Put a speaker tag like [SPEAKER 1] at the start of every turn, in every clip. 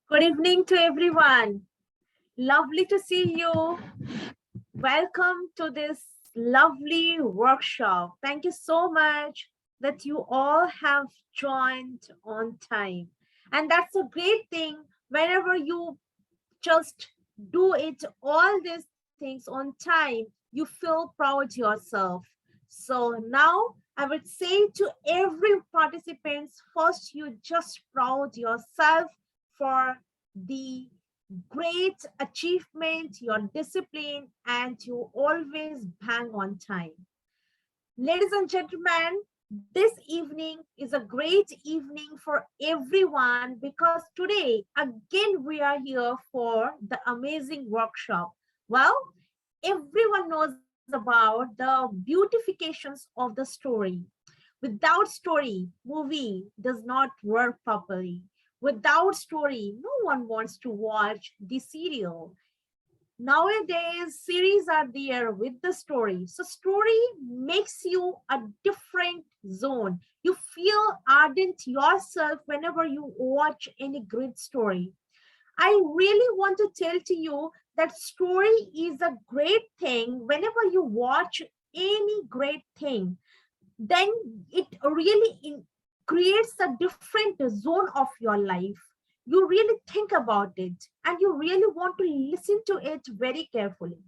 [SPEAKER 1] Good evening to everyone. Lovely to see you. Welcome to this lovely workshop. Thank you so much that you all have joined on time. And that's a great thing whenever you just do it, all these things on time, you feel proud yourself. So now I would say to every participants, first you just proud yourself for the great achievement, your discipline, and you always bang on time. Ladies and gentlemen, this evening is a great evening for everyone because today again we are here for the amazing workshop. Well, everyone knows about the beautifications of the story. Without story, movie does not work properly. Without story, no one wants to watch the serial. Nowadays series are there with the story, so story makes you a different zone. You feel ardent yourself whenever you watch any great story. I really want to tell to you that story is a great thing. Whenever you watch any great thing, then it really creates a different zone of your life. You really think about it and you really want to listen to it very carefully.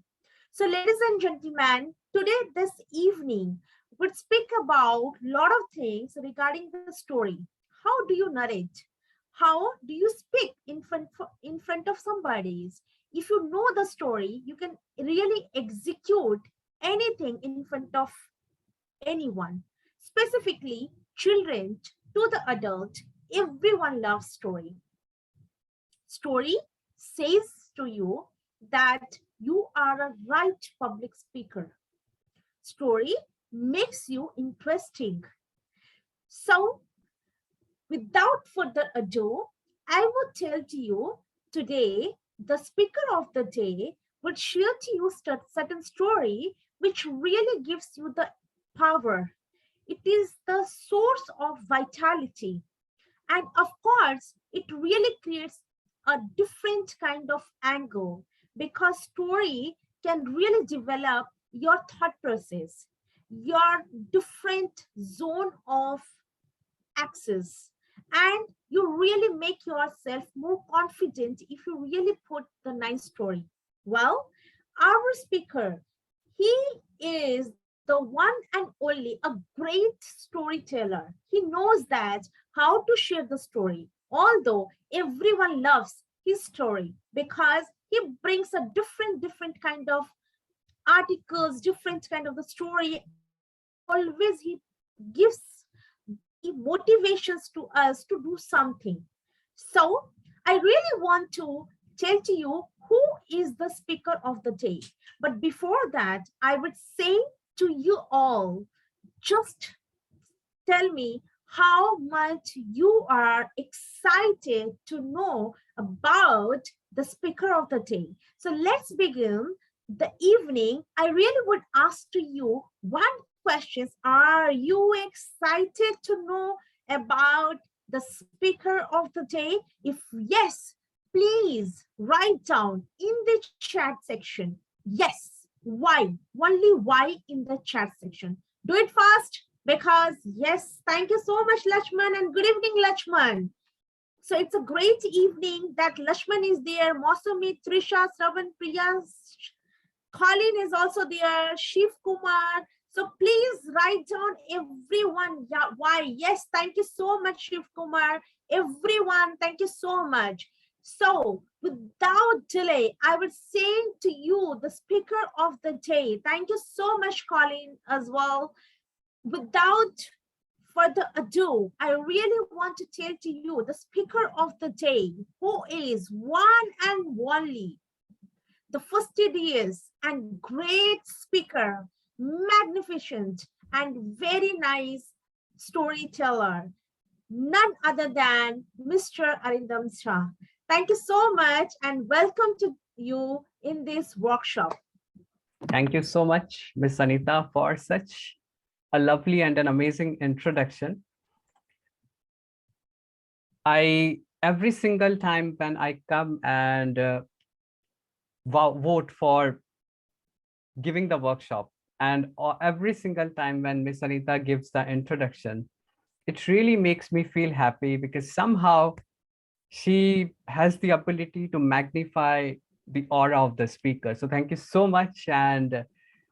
[SPEAKER 1] So ladies and gentlemen, today this evening we'll speak about a lot of things regarding the story. How do you narrate? How do you speak in front of somebody? If you know the story, you can really execute anything in front of anyone, specifically children to the adult. Everyone loves story. Story says to you that you are a right public speaker. Story makes you interesting. So without further ado, I would tell to you today, the speaker of the day would share to you certain story which really gives you the power. It is the source of vitality. And of course, it really creates a different kind of angle because story can really develop your thought process, your different zone of access, and you really make yourself more confident if you really put the nice story. Well, our speaker, he is the one and only a great storyteller. He knows that how to share the story, although everyone loves his story because he brings a different kind of articles, different kind of the story, and always he gives the motivations to us to do something. So I really want to tell to you who is the speaker of the day. But before that, I would say to you all, just tell me how much you are excited to know about the speaker of the day. So let's begin the evening. I really would ask to you one question. Are you excited to know about the speaker of the day? If yes, please write down in the chat section, yes, why, only why in the chat section. Do it fast because yes, thank you so much, Lakshman, and good evening, Lakshman. So it's a great evening that Lakshman is there, Mosumi, Trisha, Shravan, Priya, Colin is also there, Shiv Kumar. So please write down everyone. Yeah, why? Yes, thank you so much, Shiv Kumar. Everyone, thank you so much. So without delay, I would say to you, the speaker of the day. Thank you so much, Colin, as well. Without further ado, I really want to tell to you the speaker of the day, who is one and only the fastidious and great speaker, magnificent and very nice storyteller, none other than Mr. Arindam Shah. Thank you so much and welcome to you in this workshop.
[SPEAKER 2] Thank you so much, Ms. Anita, for such a lovely and an amazing introduction. I every single time when I come and vote for giving the workshop, and every single time when Miss Anita gives the introduction, it really makes me feel happy because somehow she has the ability to magnify the aura of the speaker. So thank you so much. And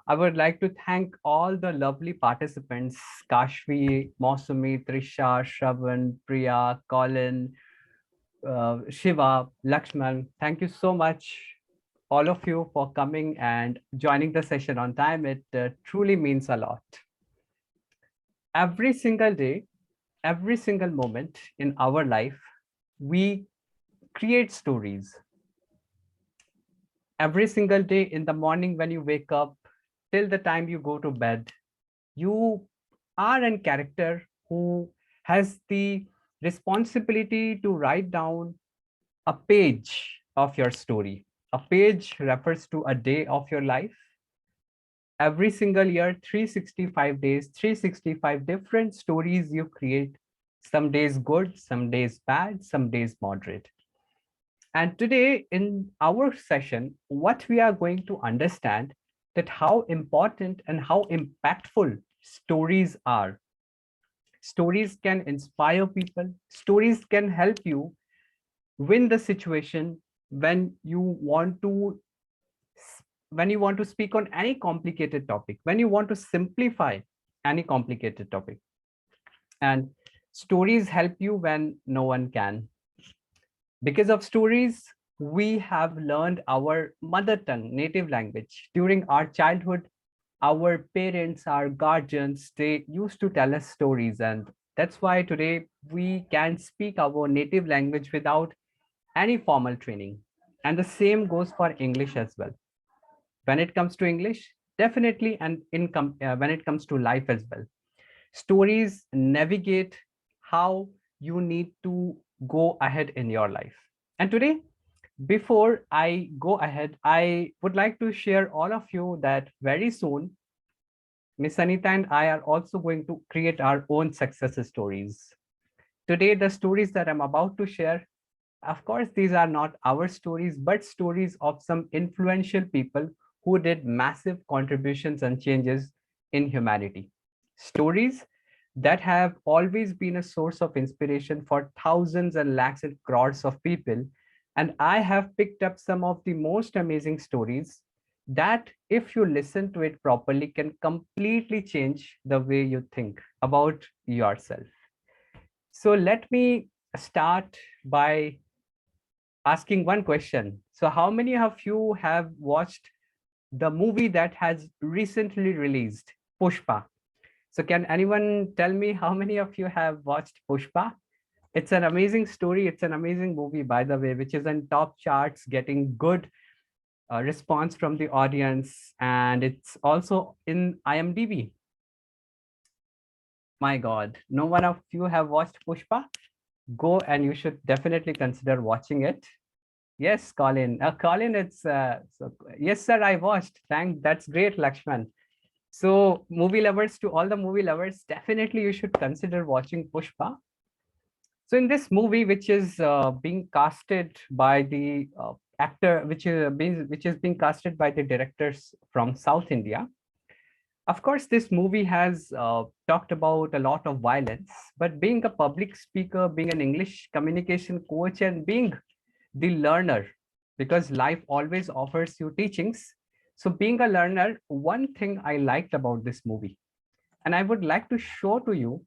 [SPEAKER 2] I would like to thank all the lovely participants, Kashvi, Mausumi, Trisha, Shravan, Priya, Colin, Shiva, Lakshman. Thank you so much, all of you, for coming and joining the session on time. It truly means a lot. Every single day, every single moment in our life, we create stories. Every single day in the morning when you wake up till the time you go to bed, you are a character who has the responsibility to write down a page of your story. A page refers to a day of your life. Every single year, 365 days, 365 different stories you create. Some days good, some days bad, some days moderate. And today in our session, what we are going to understand that how important and how impactful stories are. Stories can inspire people. Stories can help you win the situation when you want to speak on any complicated topic, when you want to simplify any complicated topic. And stories help you when no one can. Because of stories, we have learned our mother tongue, native language. During our childhood, our parents, our guardians, they used to tell us stories. And that's why today we can speak our native language without any formal training. And the same goes for English as well. When it comes to English, definitely, and when it comes to life as well. Stories navigate how you need to go ahead in your life. And today, before I go ahead, I would like to share all of you that very soon, Miss Anita and I are also going to create our own success stories. Today, the stories that I'm about to share, of course, these are not our stories, but stories of some influential people who did massive contributions and changes in humanity. Stories that have always been a source of inspiration for thousands and lakhs and crores of people. And I have picked up some of the most amazing stories that, if you listen to it properly, can completely change the way you think about yourself. So let me start by asking one question. So, how many of you have watched the movie that has recently released, Pushpa? So, can anyone tell me how many of you have watched Pushpa? It's an amazing story. It's an amazing movie, by the way, which is in top charts, getting good response from the audience. And it's also in IMDb. My God, no one of you have watched Pushpa? Go and you should definitely consider watching it. Yes, Colin. Colin, yes, sir. I watched. That's great, Lakshman. So, movie lovers, to all the movie lovers, definitely you should consider watching Pushpa. So, in this movie, which is being casted by the actor, which is being casted by the directors from South India. Of course, this movie has talked about a lot of violence, but being a public speaker, being an English communication coach, and being the learner, because life always offers you teachings. So, being a learner, one thing I liked about this movie, and I would like to show to you,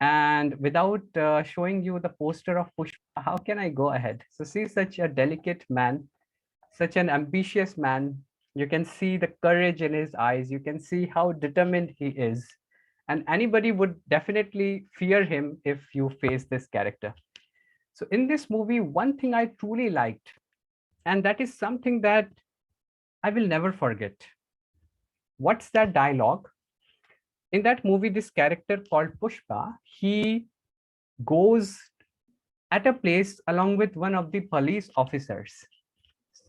[SPEAKER 2] and without showing you the poster of Pushpa, how can I go ahead? So, see such a delicate man, such an ambitious man. You can see the courage in his eyes. You can see how determined he is. And anybody would definitely fear him if you face this character. So, in this movie, one thing I truly liked, and that is something that I will never forget. What's that dialogue? In that movie, this character called Pushpa, he goes at a place along with one of the police officers.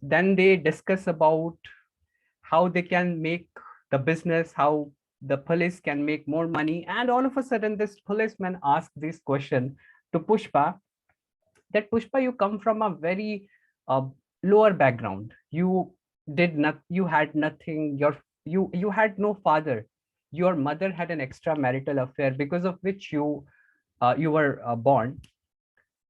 [SPEAKER 2] Then they discuss about how they can make the business, how the police can make more money. And all of a sudden, this policeman asks this question to Pushpa that Pushpa, you come from a very uh, lower background. You had nothing. You had no father. Your mother had an extramarital affair because of which you were born,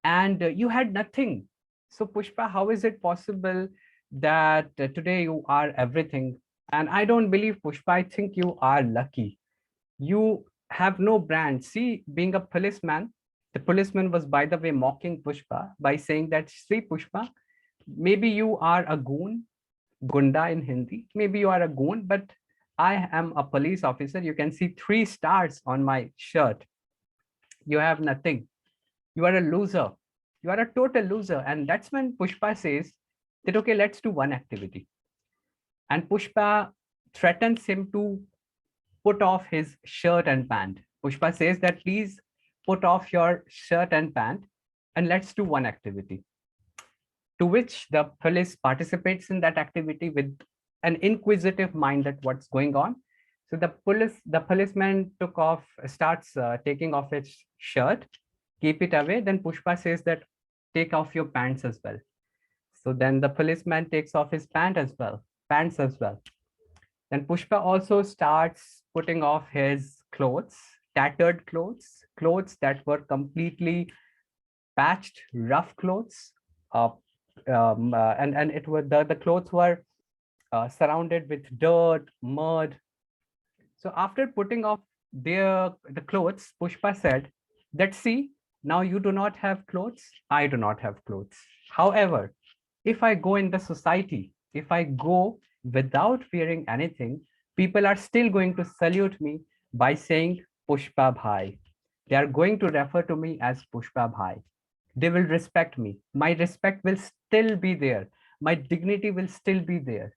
[SPEAKER 2] and you had nothing. So Pushpa, how is it possible that today you are everything? And I don't believe, Pushpa, I think you are lucky. You have no brand. See, being a policeman, the policeman was, by the way, mocking Pushpa by saying that, see, Pushpa, maybe you are a goon, gunda in Hindi, maybe you are a goon, but I am a police officer. You can see 3 stars on my shirt. You have nothing. You are a loser. You are a total loser. And that's when Pushpa says that, okay, let's do one activity. And Pushpa threatens him to put off his shirt and pant. Pushpa says that, please put off your shirt and pant and let's do one activity. To which the police participates in that activity with an inquisitive mind that what's going on. So the policeman starts taking off his shirt, keep it away. Then Pushpa says that, take off your pants as well. So then the policeman takes off his pants as well. Then Pushpa also starts putting off his clothes, tattered clothes that were completely patched, rough clothes. Uh, and it was the clothes were surrounded with dirt, mud. So after putting off the clothes, Pushpa said that, see, now you do not have clothes, I do not have clothes. However, if I go in the society, if I go without wearing anything, people are still going to salute me by saying Pushpa Bhai. They are going to refer to me as Pushpa Bhai. They will respect me. My respect will still be there. My dignity will still be there.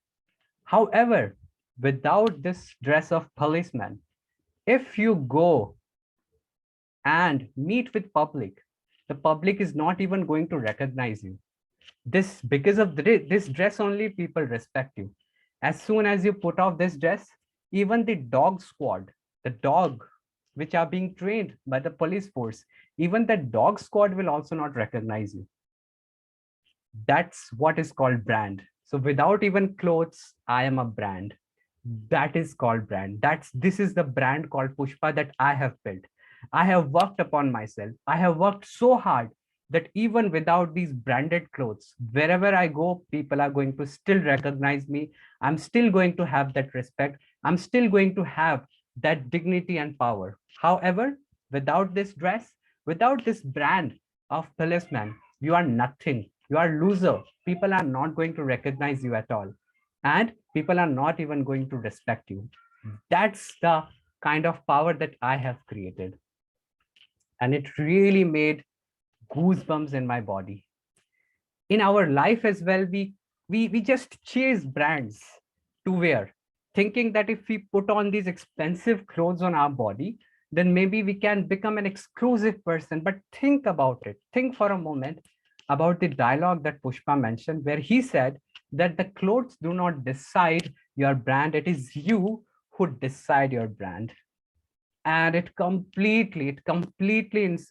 [SPEAKER 2] However, without this dress of policeman, if you go and meet with public, the public is not even going to recognize you. This, because of this dress only, people respect you. As soon as you put off this dress, even the dog squad, the dog which are being trained by the police force, even the dog squad will also not recognize you. That's what is called brand. So without even clothes, I am a brand. That is called brand. This is the brand called Pushpa that I have built. I have worked upon myself. I have worked so hard that even without these branded clothes, wherever I go, people are going to still recognize me. I'm still going to have that respect. I'm still going to have that dignity and power. However, without this dress, without this brand of policeman, you are nothing. You are loser. People are not going to recognize you at all. And people are not even going to respect you. That's the kind of power that I have created. And it really made goosebumps in my body. In our life as well, we just chase brands to wear, thinking that if we put on these expensive clothes on our body, then maybe we can become an exclusive person. But think about it. Think for a moment about the dialogue that Pushpa mentioned, where he said that the clothes do not decide your brand. It is you who decide your brand. And it completely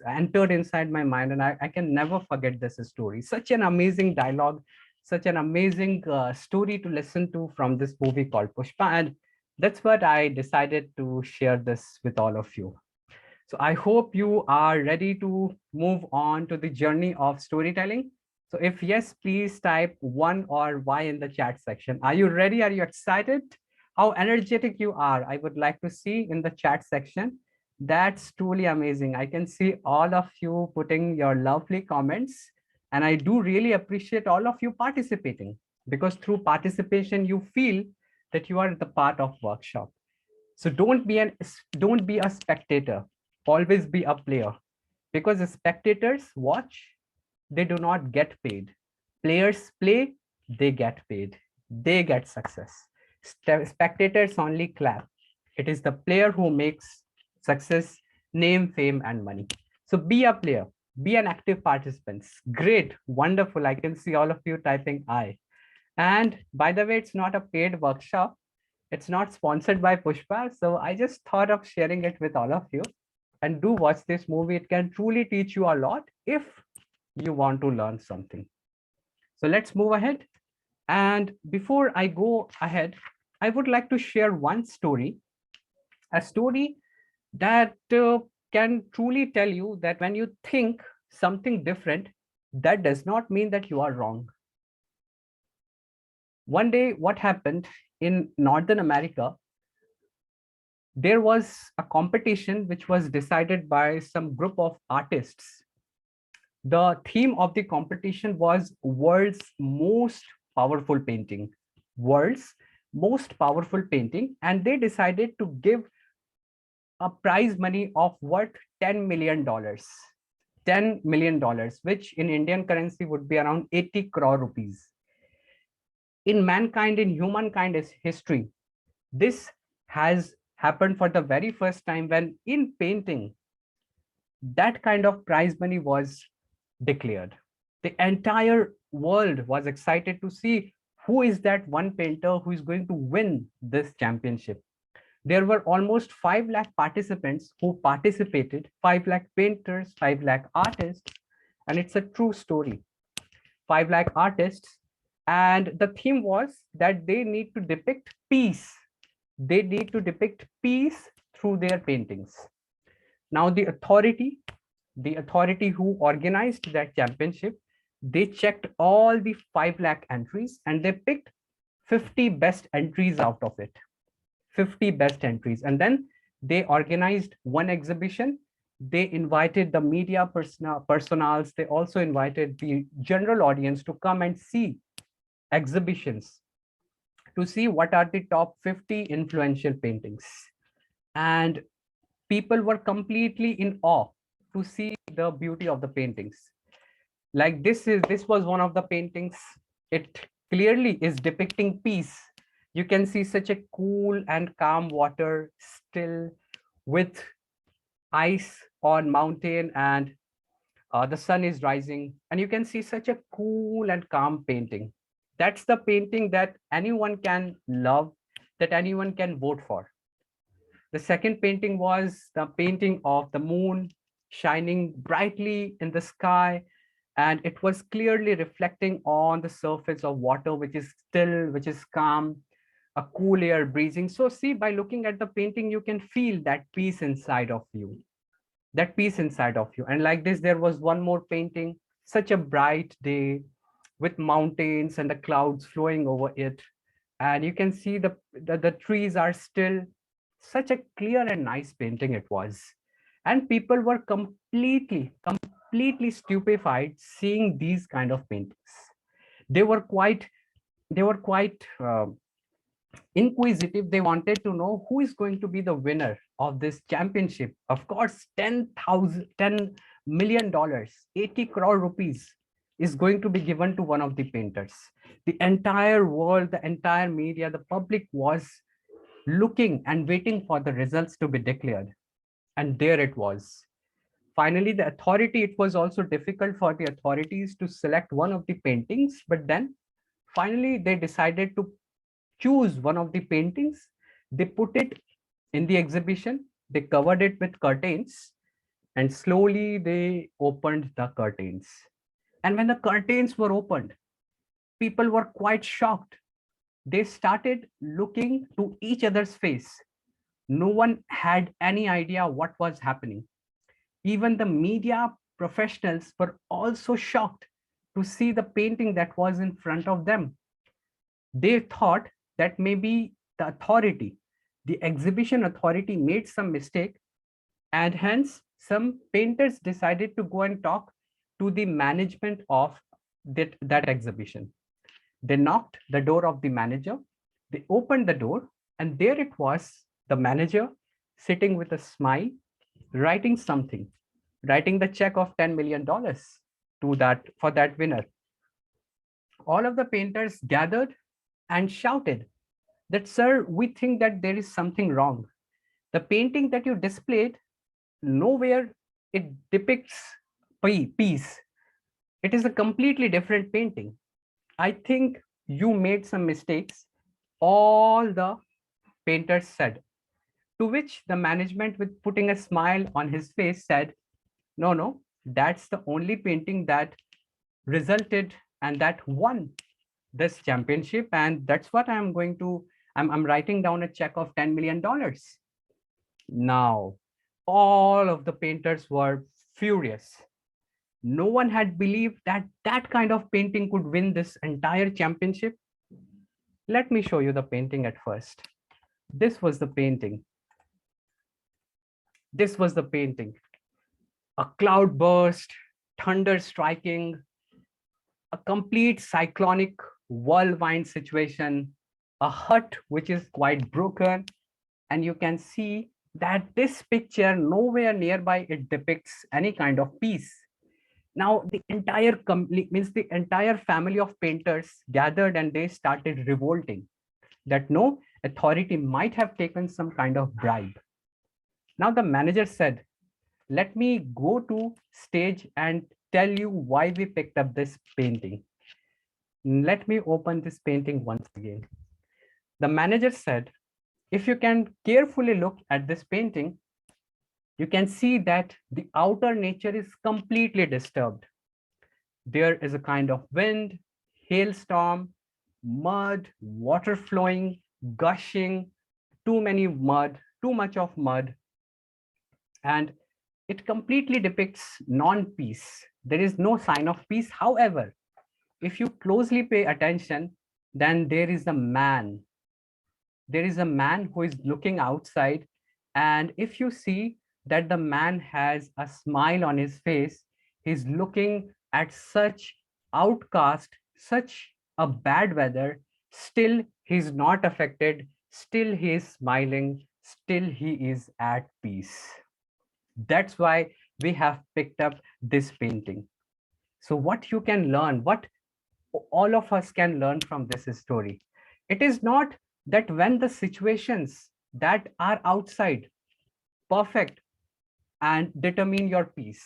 [SPEAKER 2] entered inside my mind, and I can never forget this story. Such an amazing dialogue, such an amazing story to listen to from this movie called Pushpa, and that's what I decided to share this with all of you. So I hope you are ready to move on to the journey of storytelling. So if yes, please type 1 or Y in the chat section. Are you ready? Are you excited? How energetic you are, I would like to see in the chat section. That's truly amazing. I can see all of you putting your lovely comments, and I do really appreciate all of you participating, because through participation, you feel that you are the part of workshop. So don't be a spectator, always be a player, because the spectators watch, they do not get paid. Players play, they get paid, they get success. Spectators only clap. It is the player who makes success, name, fame, and money. So be a player, be an active participant. Great, wonderful. I can see all of you typing I. And by the way, it's not a paid workshop. It's not sponsored by Pushpa. So I just thought of sharing it with all of you. And do watch this movie. It can truly teach you a lot if you want to learn something. So let's move ahead. And before I go ahead, I would like to share one story, a story that can truly tell you that when you think something different, that does not mean that you are wrong. One day, what happened in Northern America, there was a competition which was decided by some group of artists. The theme of the competition was world's most powerful painting, world's most powerful painting, and they decided to give a prize money of worth $10 million. $10 million, which in Indian currency would be around 80 crore rupees. In mankind, in humankind history, this has happened for the very first time when in painting, that kind of prize money was declared. The entire world was excited to see who is that one painter who is going to win this championship. There were almost 5 lakh participants who participated, 5 lakh painters, 5 lakh artists, and it's a true story. 5 lakh artists, and the theme was that they need to depict peace. They need to depict peace through their paintings. Now, the authority who organized that championship, they checked all the 5 lakh entries and they picked 50 best entries out of it. 50 best entries. And then they organized one exhibition. They invited the media personals. They also invited the general audience to come and see exhibitions, to see what are the top 50 influential paintings. And people were completely in awe to see the beauty of the paintings. Like this was one of the paintings. It clearly is depicting peace. You can see such a cool and calm water still with ice on mountain, and the sun is rising, and you can see such a cool and calm painting. That's the painting that anyone can love, that anyone can vote for. The second painting was the painting of the moon shining brightly in the sky, and it was clearly reflecting on the surface of water, which is still, which is calm, a cool air breezing. So see, by looking at the painting, you can feel that peace inside of you, that peace inside of you. And like this, there was one more painting, such a bright day with mountains and the clouds flowing over it. And you can see the trees are still. Such a clear and nice painting it was. And people were completely stupefied seeing these kind of paintings. They were quite, they were quite inquisitive. They wanted to know who is going to be the winner of this championship. Of course, $10 million, 80 crore rupees is going to be given to one of the painters. The entire world, the entire media, the public was looking and waiting for the results to be declared. And there it was. Finally, the authority, it was also difficult for the authorities to select one of the paintings, but then finally they decided to choose one of the paintings. They put it in the exhibition, they covered it with curtains, and slowly they opened the curtains. And when the curtains were opened, people were quite shocked. They started looking to each other's face. No one had any idea what was happening. Even the media professionals were also shocked to see the painting that was in front of them. They thought that maybe the authority, the exhibition authority, made some mistake, and hence some painters decided to go and talk to the management of that exhibition. They knocked the door of the manager, they opened the door, and there it was, the manager sitting with a smile, writing something, writing the check of $10 million to that, for that winner. All of the painters gathered and shouted that, "Sir, we think that there is something wrong. The painting that you displayed, nowhere it depicts peace. It is a completely different painting. I think you made some mistakes." All the painters said. To which the management, with putting a smile on his face, said, "No, no, that's the only painting that resulted and that won this championship. And that's what I'm going to, I'm writing down a check of $10 million. Now, all of the painters were furious. No one had believed that that kind of painting could win this entire championship. Let me show you the painting at first. This was the painting. This was the painting. A cloud burst, thunder striking, a complete cyclonic whirlwind situation, a hut which is quite broken, and you can see that this picture nowhere nearby it depicts any kind of peace. Now the entire means the entire family of painters gathered and they started revolting that no, authority might have taken some kind of bribe. Now the manager said, let me go to stage and tell you why we picked up this painting. Let me open this painting once again. The manager said, if you can carefully look at this painting, you can see that the outer nature is completely disturbed. There is a kind of wind, hailstorm, mud, water flowing, gushing, too many mud, too much of mud, and it completely depicts non-peace. There is no sign of peace. However, if you closely pay attention, then there is a man. There is a man who is looking outside. And if you see that the man has a smile on his face, he's looking at such outcast, such a bad weather, still he's not affected, still he is smiling, still he is at peace. That's why we have picked up this painting. So what you can learn, what all of us can learn from this story, it is not that when the situations that are outside perfect and determine your peace,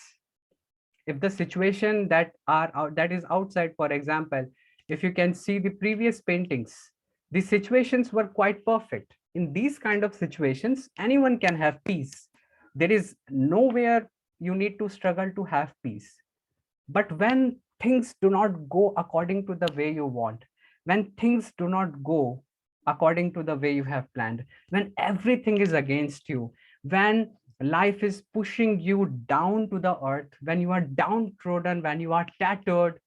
[SPEAKER 2] if the situation that are out, that is outside, for example, if you can see the previous paintings, the situations were quite perfect. In these kind of situations, anyone can have peace. There is nowhere you need to struggle to have peace. But when things do not go according to the way you want, when things do not go according to the way you have planned, when everything is against you, when life is pushing you down to the earth, when you are downtrodden, when you are tattered,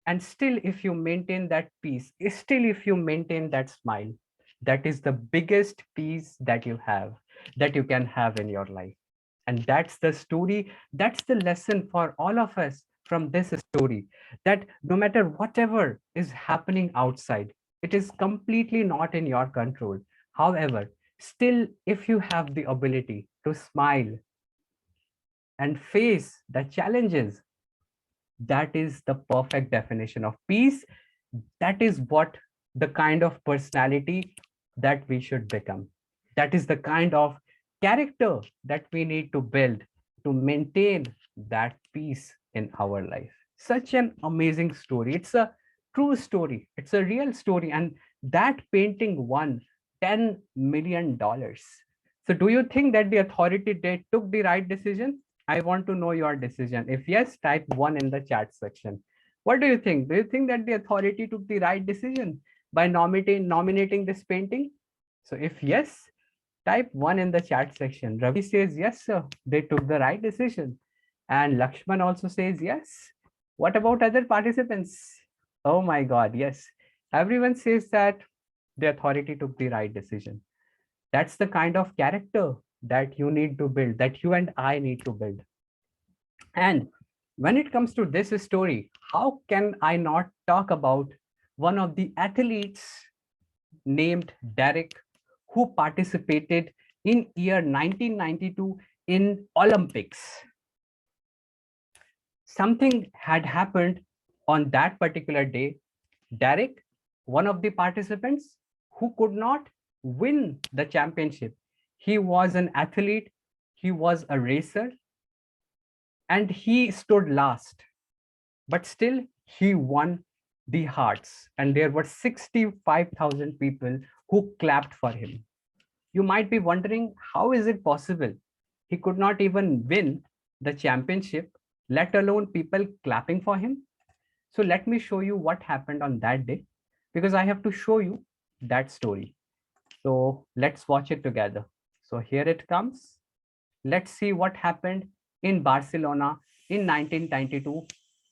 [SPEAKER 2] and still if you maintain that peace, still if you maintain that smile, that is the biggest peace that you have, that you can have in your life. And that's the story, that's the lesson for all of us from this story, that no matter whatever is happening outside, it is completely not in your control. However, still if you have the ability to smile and face the challenges, that is the perfect definition of peace. That is what the kind of personality that we should become. That is the kind of character that we need to build to maintain that peace in our life. Such an amazing story. It's a true story. It's a real story. And that painting won $10 million. So do you think that the authority they took the right decision? I want to know your decision. If yes, type 1 in the chat section. What do you think? Do you think that the authority took the right decision by nominating this painting? So if yes, type 1 in the chat section. Ravi says, yes, sir, they took the right decision. And Lakshman also says, yes. What about other participants? Oh my God, yes. Everyone says that the authority took the right decision. That's the kind of character that you need to build, that you and I need to build. And when it comes to this story, how can I not talk about one of the athletes named Derek, who participated in year 1992 in Olympics? Something had happened on that particular day. Derek, one of the participants who could not win the championship. He was an athlete, he was a racer, and he stood last. But still, he won the hearts, and there were 65,000 people who clapped for him. You might be wondering, how is it possible? He could not even win the championship, let alone people clapping for him. So let me show you what happened on that day, because I have to show you that story. So let's watch it together. So here it comes. Let's see what happened in Barcelona in 1992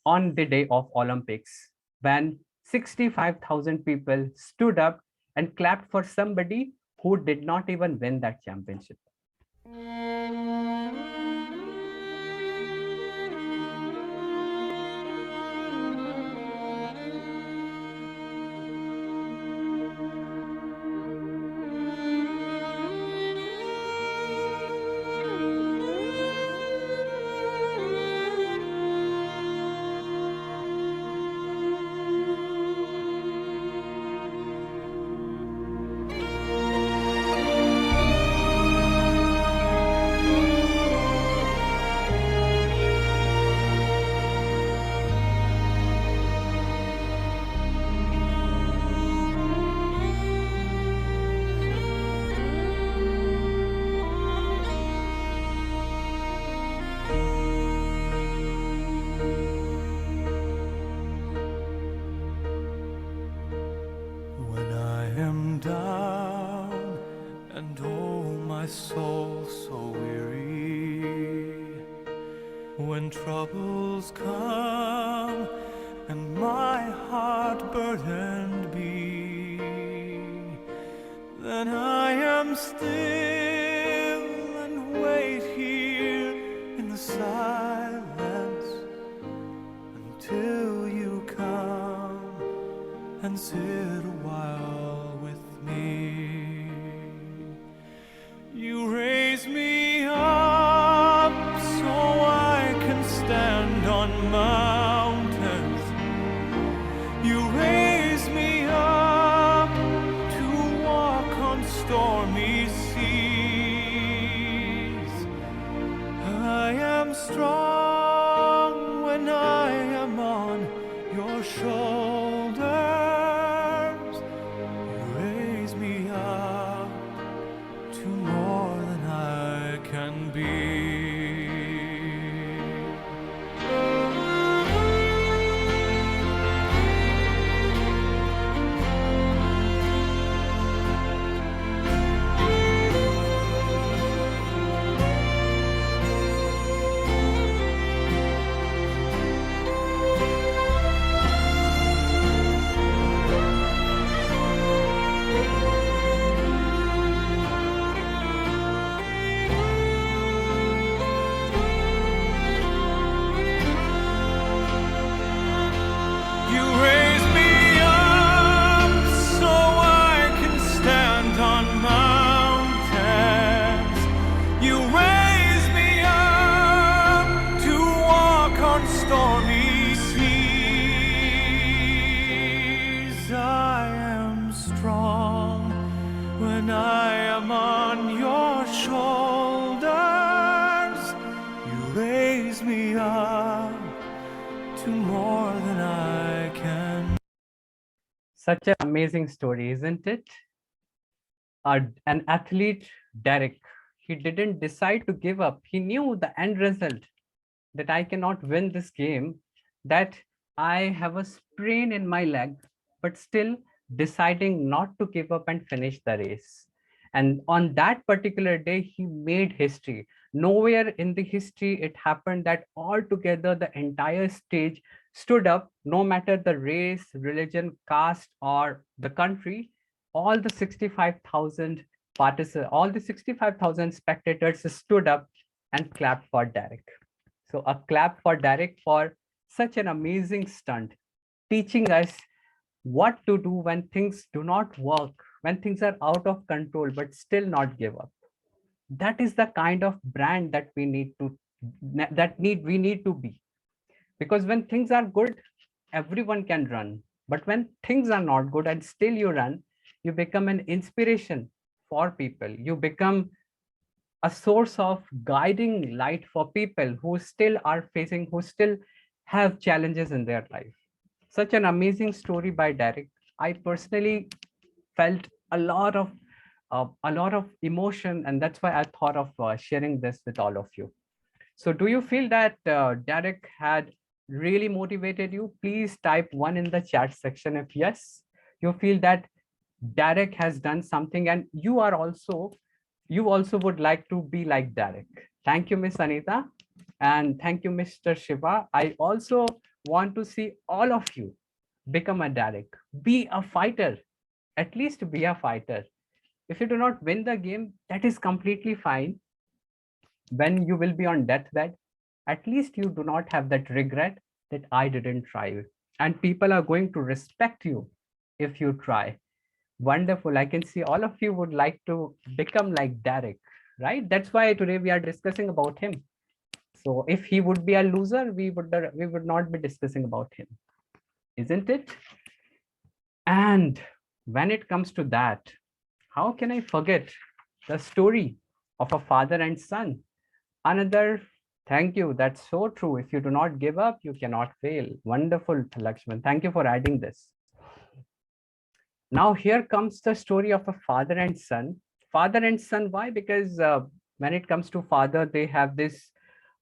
[SPEAKER 2] on the day of Olympics, when 65,000 people stood up and clapped for somebody who did not even win that championship.
[SPEAKER 3] When I am down and oh my soul so weary, when troubles come and my heart burdened be, then I am still and wait here in the silence until you come and sit a while with me. You raise me up so I can stand on mountains. You raise me up to walk on stormy seas. I am strong when I am on your shoulders. You raise me up to more than I can be. You raise me up so I can stand on mountains. You raise me up to walk on stormy seas. I am strong when I am on your shoulders. You raise me up to more than I can.
[SPEAKER 2] Such an amazing story, isn't it? An athlete, Derek, he didn't decide to give up. He knew the end result, that I cannot win this game, that I have a sprain in my leg, but still deciding not to give up and finish the race. And on that particular day, he made history. Nowhere in the history it happened that all together the entire stage stood up, no matter the race, religion, caste, or the country. All the 65,000 participants, all the 65,000 spectators stood up and clapped for Derek. So a clap for Derek for such an amazing stunt, teaching us what to do when things do not work, when things are out of control, but still not give up. That is the kind of brand that we need to be. Because when things are good, everyone can run. But when things are not good and still you run, you become an inspiration for people. You become a source of guiding light for people who still are facing, who still have challenges in their life. Such an amazing story by Derek. I personally felt a lot of emotion, and that's why I thought of sharing this with all of you. So do you feel that Derek had really motivated you? Please type one in the chat section if yes, you feel that Derek has done something and you also would like to be like Derek. Thank you, Miss Anita. And thank you, Mr. Shiva. I also want to see all of you become a Derek. Be a fighter. At least be a fighter. If you do not win the game, that is completely fine. When you will be on deathbed, at least you do not have that regret that I didn't try. And people are going to respect you if you try. Wonderful. I can see all of you would like to become like Derek, right? That's why today we are discussing about him. So if he would be a loser, we would not be discussing about him, isn't it? And when it comes to that, how can I forget the story of a father and son? Another, thank you. That's so true. If you do not give up, you cannot fail. Wonderful, Lakshman. Thank you for adding this. Now here comes the story of a father and son. Father and son, why? Because when it comes to father, they have this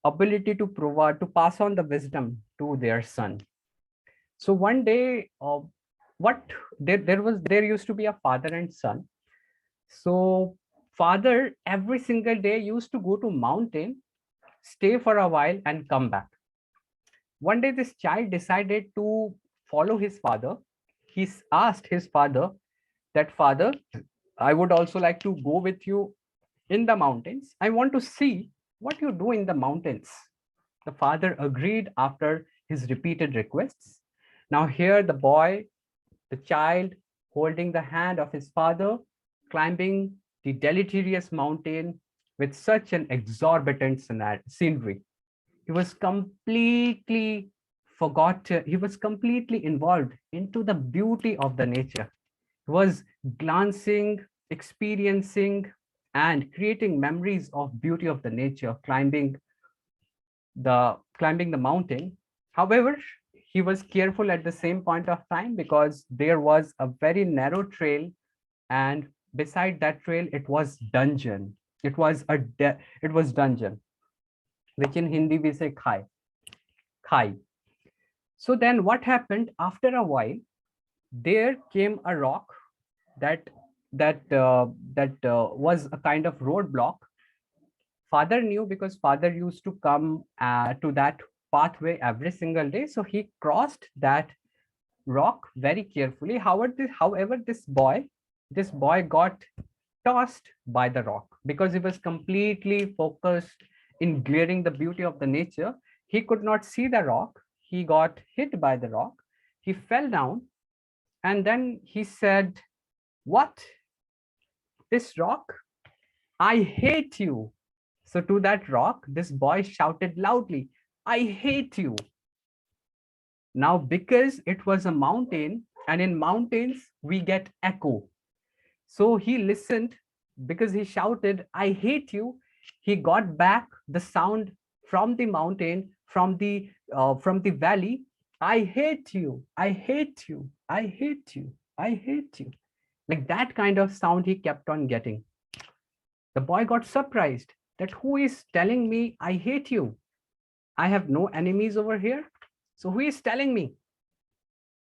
[SPEAKER 2] ability to provide, to pass on the wisdom to their son. So one day, what there used to be a father and son. So father every single day used to go to mountain, stay for a while and come back. One day this child decided to follow his father. He asked his father that, father, I would also like to go with you in the mountains. I want to see what you do in the mountains. The father agreed after his repeated requests. Now here the child holding the hand of his father, climbing the deleterious mountain with such an exorbitant scenery. He was completely he was completely involved into the beauty of the nature. He was glancing, experiencing, and creating memories of beauty of the nature, climbing the mountain. However, he was careful at the same point of time because there was a very narrow trail, and beside that trail it was dungeon. It was dungeon, which in Hindi we say khai. So then what happened? After a while, there came a rock that was a kind of roadblock. Father knew because father used to come to that pathway every single day, so he crossed that rock very carefully. However, this boy got tossed by the rock because he was completely focused in glaring the beauty of the nature. He could not see the rock. He got hit by the rock. He fell down, and then he said, what? This rock? I hate you. So to that rock, this boy shouted loudly, I hate you. Now, because it was a mountain, and in mountains, we get echo. So he listened because he shouted, I hate you. He got back the sound from the mountain, from the valley. I hate you. I hate you. I hate you. I hate you. Like that kind of sound he kept on getting. The boy got surprised that who is telling me I hate you? I have no enemies over here. So who is telling me?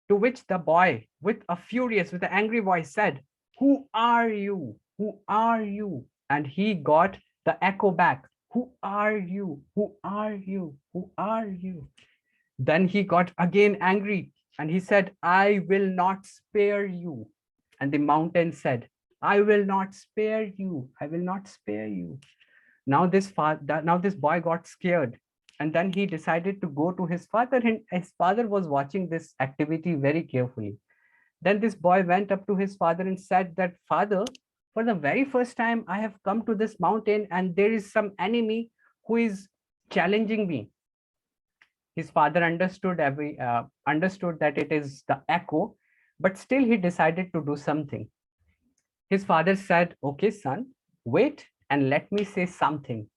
[SPEAKER 2] To which the boy, with an angry voice, said, who are you? Who are you? And he got the echo back. Who are you? Who are you? Who are you? Then he got again angry and he said, I will not spare you. And the mountain said, I will not spare you. I will not spare you. Now this boy got scared, and then he decided to go to his father, and his father was watching this activity very carefully. Then this boy went up to his father and said that, father, for the very first time I have come to this mountain and there is some enemy who is challenging me. His father understood that it is the echo, but still he decided to do something. His father said, okay, son, wait and let me say something.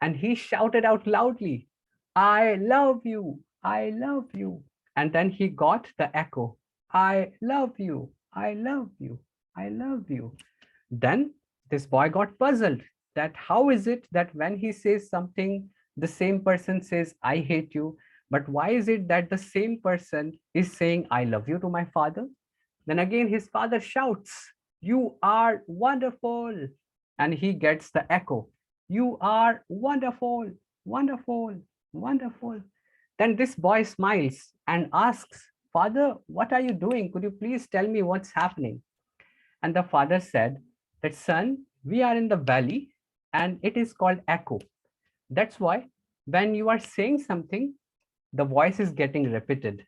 [SPEAKER 2] And he shouted out loudly, I love you, I love you. And then he got the echo, I love you, I love you, I love you. Then this boy got puzzled that how is it that when he says something, The same person says, I hate you. But why is it that the same person is saying, I love you to my father? Then again, his father shouts, you are wonderful. And he gets the echo, you are wonderful, wonderful, wonderful. Then this boy smiles and asks, Father, what are you doing? Could you please tell me what's happening? And the father said that, son, we are in the valley and it is called echo. That's why when you are saying something, the voice is getting repeated.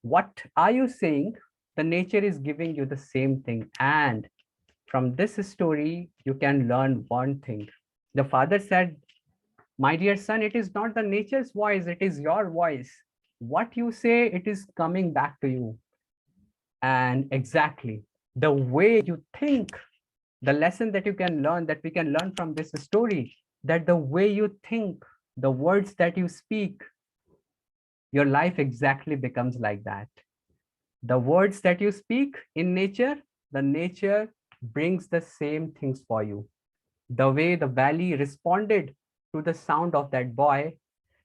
[SPEAKER 2] What are you saying? The nature is giving you the same thing. And from this story, you can learn one thing. The father said, my dear son, it is not the nature's voice, it is your voice. What you say, it is coming back to you. And exactly the way you think, the lesson that you can learn, that we can learn from this story, that the way you think, the words that you speak, your life exactly becomes like that. The words that you speak in nature, the nature brings the same things for you. The way the valley responded to the sound of that boy,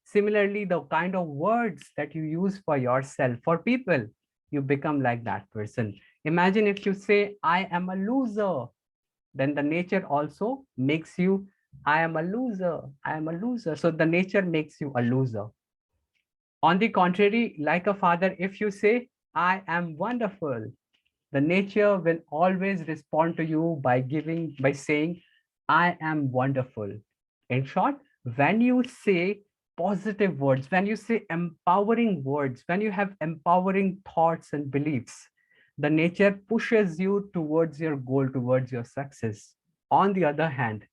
[SPEAKER 2] similarly, the kind of words that you use for yourself, for people, you become like that person. Imagine if you say, I am a loser, then the nature also makes you, I am a loser, I am a loser. So the nature makes you a loser. On the contrary, like a father, if you say, I am wonderful, the nature will always respond to you by giving, by saying, I am wonderful. In short, when you say positive words, when you say empowering words, when you have empowering thoughts and beliefs, the nature pushes you towards your goal, towards your success. On the other hand,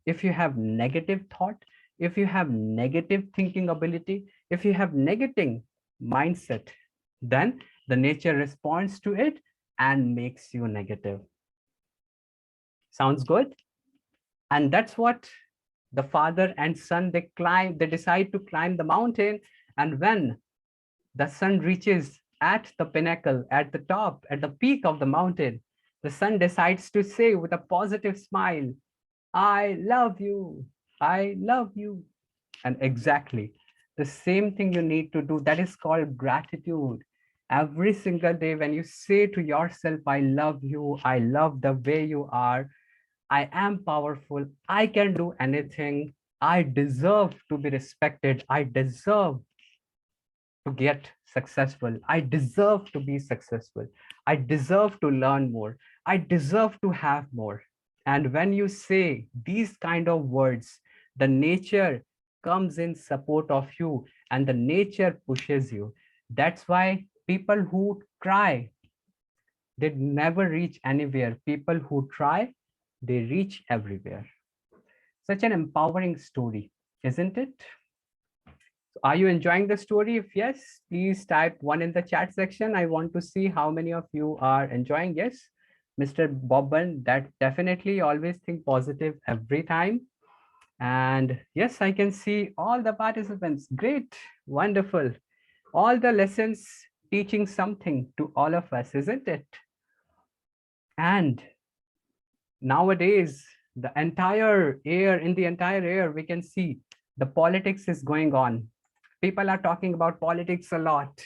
[SPEAKER 2] if you have negative thought, if you have negative thinking ability, if you have negative mindset, then the nature responds to it and makes you negative. Sounds good? And that's what the father and son, they decide to climb the mountain. And when the son reaches at the pinnacle, at the top, at the peak of the mountain, the son decides to say with a positive smile, I love you. I love you. And exactly the same thing you need to do. That is called gratitude. Every single day, when you say to yourself, I love you, I love the way you are, I am powerful, I can do anything, I deserve to be respected, I deserve to get successful, I deserve to be successful, I deserve to learn more, I deserve to have more. And when you say these kind of words, the nature comes in support of you and the nature pushes you. That's why people who try, they never reach anywhere. People who try, they reach everywhere. Such an empowering story, isn't it? Are you enjoying the story? If yes, please type one in the chat section. I want to see how many of you are enjoying. Yes, Mr. Bobban, that definitely always think positive every time. And yes, I can see all the participants. Great, wonderful. All the lessons teaching something to all of us, isn't it? And nowadays, the entire air, in the entire air, we can see the politics is going on. People are talking about politics a lot.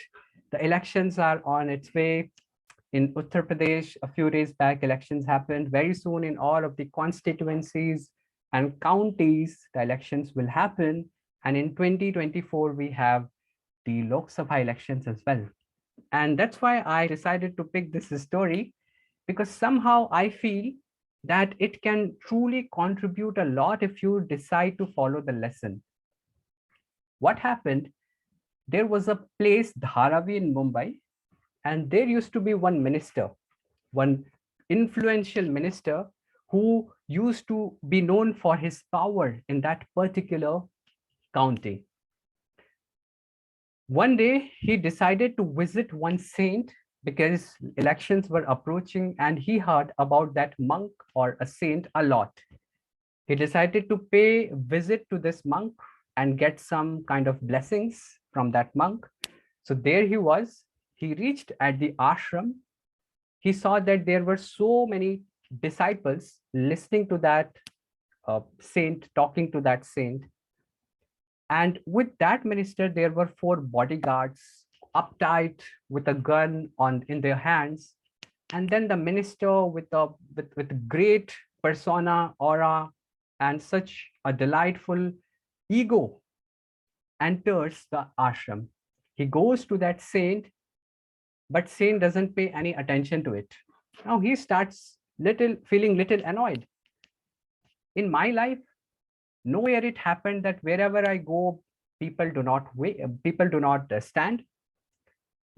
[SPEAKER 2] The elections are on its way. In Uttar Pradesh, a few days back, elections happened. Very soon in all of the constituencies and counties, the elections will happen. And in 2024, we have the Lok Sabha elections as well. And that's why I decided to pick this story, because somehow I feel that it can truly contribute a lot if you decide to follow the lesson. What happened? There was a place, Dharavi in Mumbai, and there used to be one minister, one influential minister who used to be known for his power in that particular county. One day, he decided to visit one saint because elections were approaching and he heard about that monk or a saint a lot. He decided to pay visit to this monk and get some kind of blessings from that monk. So there he was. He reached at the ashram. He saw that there were so many disciples listening to that saint, talking to that saint. And with that minister, there were four bodyguards uptight with a gun on in their hands. And then the minister with great persona, aura, and such a delightful ego enters the ashram. He goes to that saint, but saint doesn't pay any attention to it. Now he starts feeling little annoyed. In my life, nowhere it happened that wherever I go, people do not wait, people do not stand.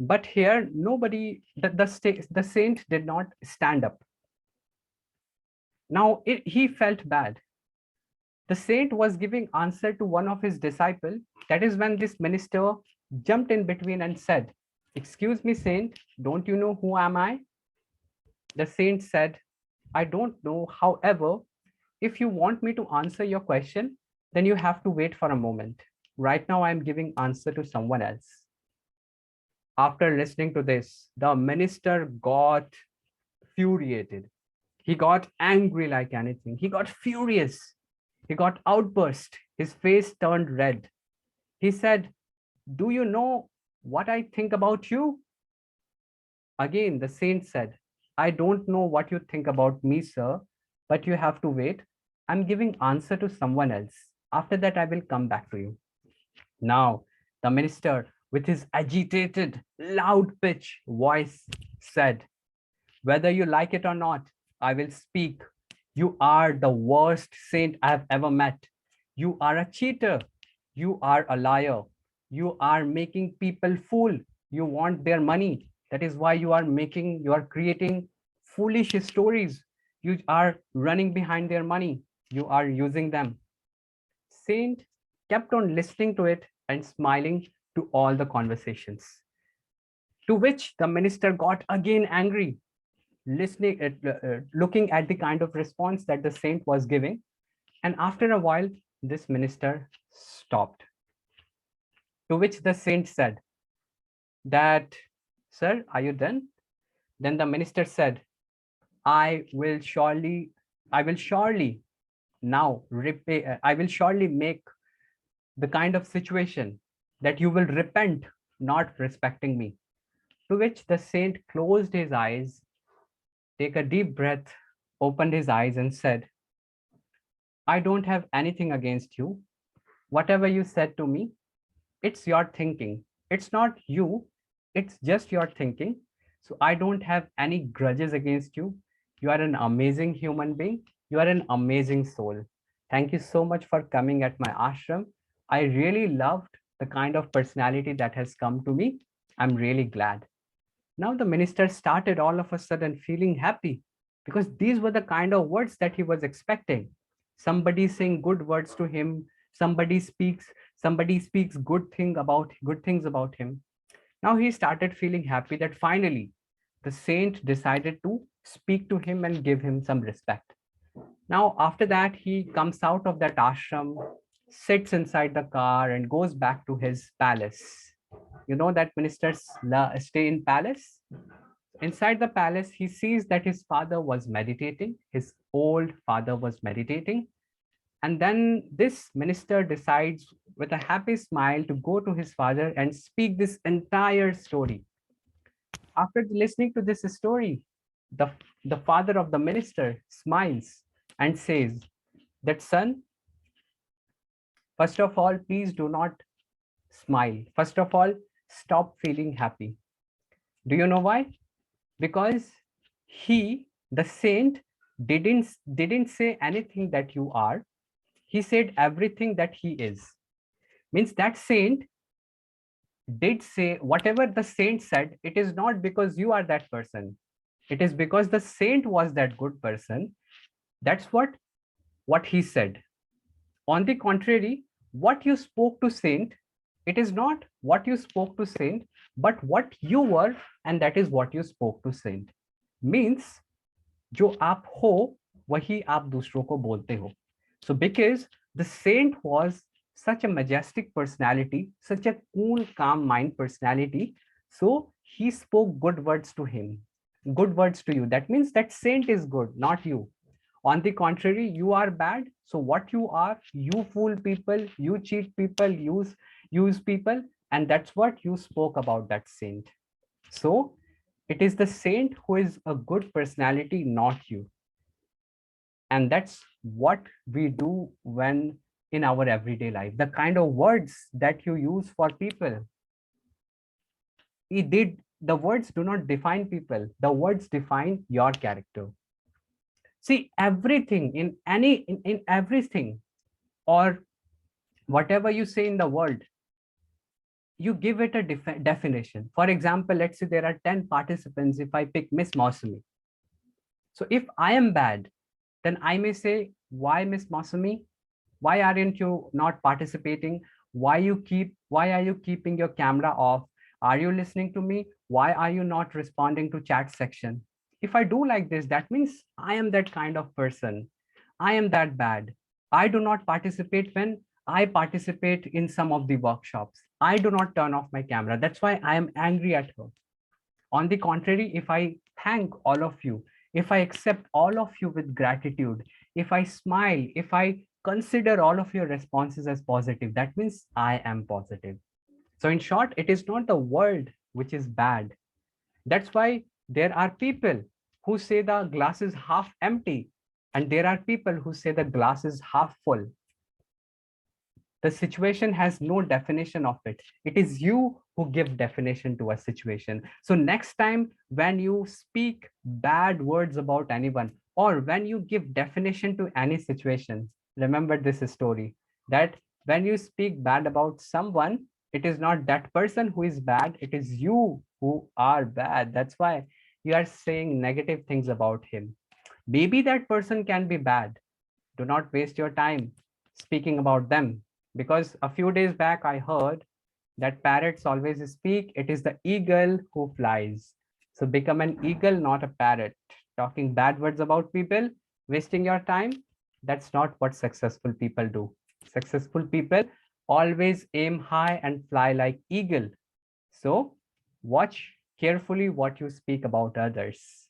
[SPEAKER 2] But here, nobody, the saint did not stand up. Now he felt bad. The saint was giving answer to one of his disciple. That is when this minister jumped in between and said, "Excuse me, saint, don't you know who am I?" The saint said, "I don't know. However, if you want me to answer your question, then you have to wait for a moment. Right now, I'm giving answer to someone else." After listening to this, the minister got furiated. He got angry like anything. He got furious. He got outburst. His face turned red. He said, "Do you know what I think about you?" Again, the saint said, "I don't know what you think about me, sir, but you have to wait. I'm giving answer to someone else. After that, I will come back to you." Now, the minister, with his agitated, loud pitch voice, said, "Whether you like it or not, I will speak. You are the worst saint I have ever met. You are a cheater. You are a liar. You are making people fool. You want their money. That is why you are creating foolish stories. You are running behind their money. You are using them." Saint kept on listening to it and smiling to all the conversations. To which the minister got again angry, looking at the kind of response that the saint was giving. And after a while, this minister stopped. To which the saint said that, "Sir, are you done?" Then the minister said, I will surely, I will surely now repay, I will surely make the kind of situation that you will repent not respecting me." To which the saint closed his eyes, take a deep breath, opened his eyes and said, "I don't have anything against you. Whatever you said to me, it's your thinking. It's not you, it's just your thinking. So I don't have any grudges against you. You are an amazing human being. You are an amazing soul. Thank you so much for coming at my ashram. I really loved the kind of personality that has come to me. I'm really glad." Now the minister started all of a sudden feeling happy because these were the kind of words that he was expecting. Somebody saying good words to him, somebody speaks good things about him. Now he started feeling happy that finally the saint decided to speak to him and give him some respect. Now after that he comes out of that ashram, sits inside the car and goes back to his palace. You know that ministers stay in palace. Inside the palace, he sees that his father was meditating. His old father was meditating. And then this minister decides with a happy smile to go to his father and speak this entire story. After listening to this story, the, the father of the minister smiles and says that, "Son, first of all, please do not smile. First of all, stop feeling happy." Do you know why? Because the saint, didn't say anything that you are. He said everything that he is. Means that saint did say whatever the saint said. It is not because you are that person. It is because the saint was that good person. That's what he said. On the contrary, what you spoke to saint, it is not what you spoke to saint, but what you were, and that is what you spoke to saint. Means जो आप हो वही आप दूसरों को बोलते हो. So because the saint was such a majestic personality, such a cool, calm mind personality, so he spoke good words to him, good words to you. That means that saint is good, not you. On the contrary, you are bad. So what you are, you fool people, you cheat people, use people, and that's what you spoke about that saint. So it is the saint who is a good personality, not you. And that's what we do when in our everyday life. The kind of words that you use for people, it did the words do not define people. The words define your character. See, everything in everything, or whatever you say in the world, you give it a definition. For example, let's say there are 10 participants. If I pick Miss Mausami, so if I am bad, then I may say, why Miss Mausami? Why aren't you not participating? Why are you keeping your camera off? Are you listening to me? Why are you not responding to chat section? If I do like this, that means I am that kind of person. I am that bad. I do not participate when I participate in some of the workshops. I do not turn off my camera. That's why I am angry at her. On the contrary, if I thank all of you, if I accept all of you with gratitude, if I smile, if I consider all of your responses as positive, that means I am positive. So, in short, it is not the world which is bad. That's why there are people who say the glass is half empty, and there are people who say the glass is half full. The situation has no definition of it. It is you who give definition to a situation. So next time when you speak bad words about anyone, or when you give definition to any situation, remember this story, that when you speak bad about someone, it is not that person who is bad, it is you who are bad. That's why you are saying negative things about him. Maybe that person can be bad. Do not waste your time speaking about them, because a few days back I heard that parrots always speak. It is the eagle who flies. So become an eagle, not a parrot. Talking bad words about people, wasting your time, that's not what successful people do. Successful people always aim high and fly like eagle. So watch carefully what you speak about others.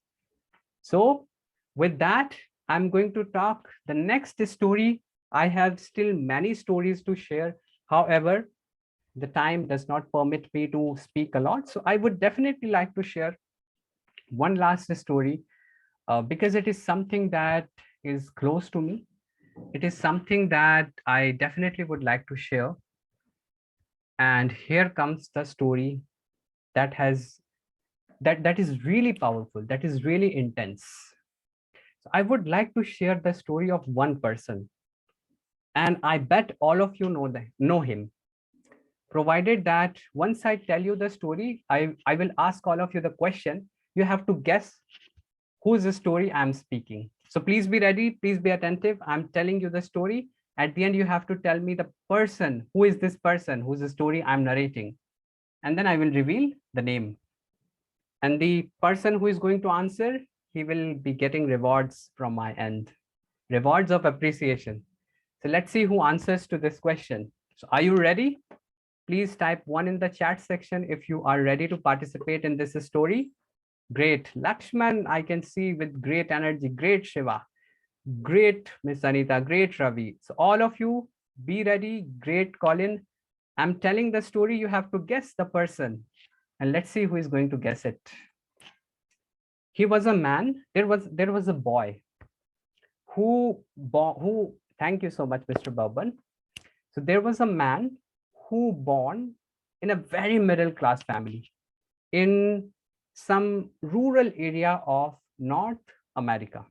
[SPEAKER 2] So with that, I'm going to talk the next story. I have still many stories to share. However, the time does not permit me to speak a lot. So I would definitely like to share one last story, because it is something that is close to me. It is something that I definitely would like to share. And here comes the story that has that is really powerful, that is really intense. So I would like to share the story of one person, and I bet all of you know him. Provided that once I tell you the story, I will ask all of you the question. You have to guess whose story I'm speaking. So please be ready, please be attentive. I'm telling you the story. At the end, you have to tell me the person, who is this person, whose story I'm narrating. And then I will reveal the name. And the person who is going to answer, he will be getting rewards from my end, rewards of appreciation. So let's see who answers to this question. So are you ready? Please type 1 in the chat section if you are ready to participate in this story. Great. Lakshman, I can see with great energy. Great, Shiva. Great, Miss Anita. Great, Ravi. So all of you, be ready. Great, Colin. I'm telling the story. You have to guess the person. And let's see who is going to guess it. He was a man. There was a boy who thank you so much, Mr. Baban. So there was a man who born in a very middle class family in some rural area of North America.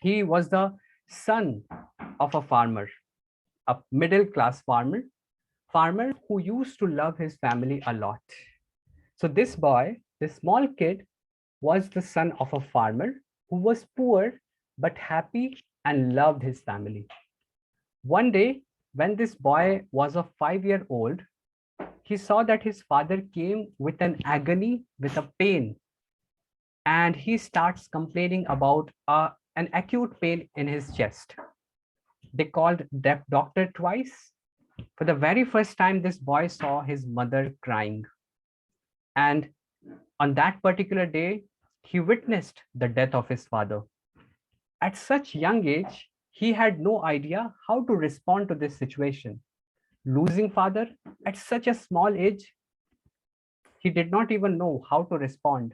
[SPEAKER 2] He was the son of a farmer, a middle class farmer who used to love his family a lot. So this boy, this small kid, was the son of a farmer who was poor but happy and loved his family. One day, when this boy was of 5 year old, he saw that his father came with an agony, with a pain, and he starts complaining about an acute pain in his chest. They called the doctor twice. For the very first time, this boy saw his mother crying. And on that particular day, he witnessed the death of his father. At such young age, he had no idea how to respond to this situation. Losing father at such a small age, he did not even know how to respond.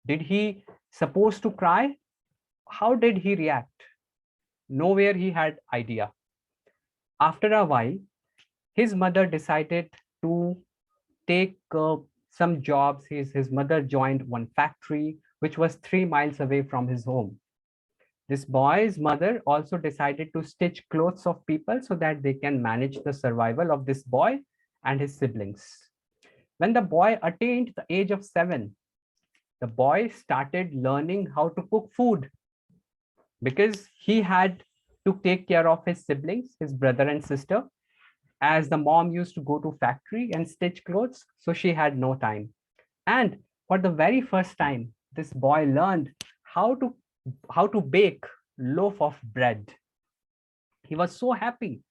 [SPEAKER 2] Did he supposed to cry? How did he react? Nowhere he had idea. After a while, his mother decided to take some jobs. His mother joined one factory, which was 3 miles away from his home. This boy's mother also decided to stitch clothes of people so that they can manage the survival of this boy and his siblings. When the boy attained the age of 7, the boy started learning how to cook food because he had to take care of his siblings, his brother and sister, as the mom used to go to factory and stitch clothes, so she had no time. And for the very first time, this boy learned how to how to bake loaf of bread. He was so happy